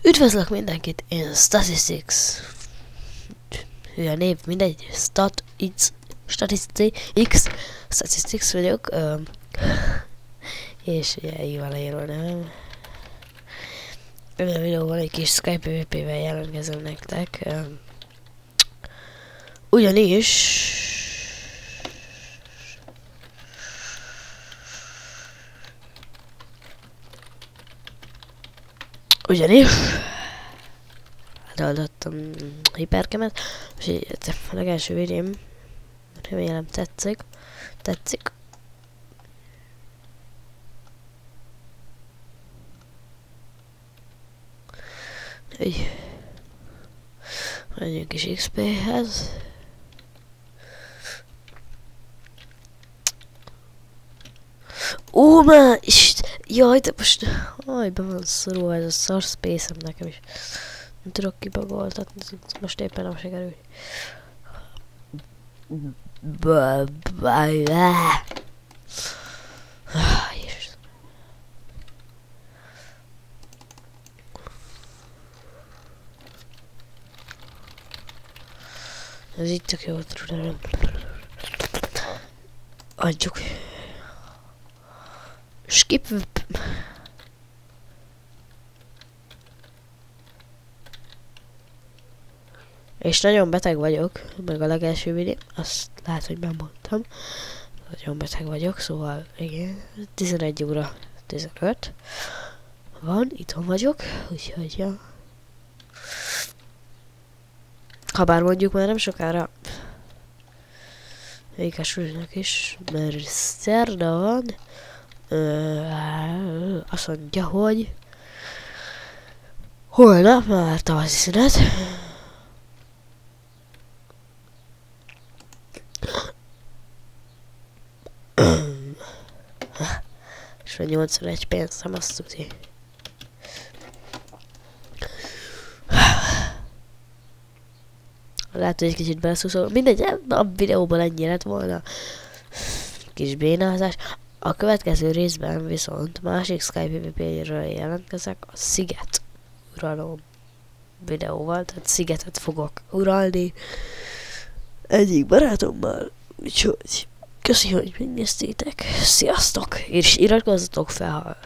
Üdvözlök mindenkit, én Statistics. Hülye név, mindegy, Statistics vagyok. És ugye így van leírva a nevem. Ebben a videóban egy kis Skype PvP-vel jelentkezem nektek. Ugyanis... Eladottam hiperkemet, és így a legelső videóm, remélem tetszik. Így menjünk is XP-hez. Ó, már is! Jaj, de most... Aj, be van szorulva ez a szar space-em nekem is. Nem tudok kibagoltatni, most éppen nem sikerül. Ez itt tök jó, tudom. Adjuk. Skip. És nagyon beteg vagyok, meg a legelső videó, azt lehet, hogy megmondtam. Nagyon beteg vagyok, szóval igen, 11 óra 15 van, itthon vagyok, úgyhogy ja. Habár mondjuk már nem sokára ékesülnek is, mert szerda van. Azt mondja, hogy holnap már tavaszi szünet. És a 81 pénzem, azt tudja. Lehet, hogy egy kicsit beleszúszol. Mindegy, a videóban ennyi lett volna. Kis bénázás. A következő részben viszont másik Skype PvP-ről jelentkezek, a sziget uralom videóval, tehát szigetet fogok uralni egyik barátommal, úgyhogy köszi, hogy megnéztétek, sziasztok, és iratkozzatok fel,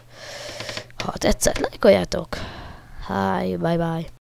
ha tetszett, lájkoljátok, hi, bye bye.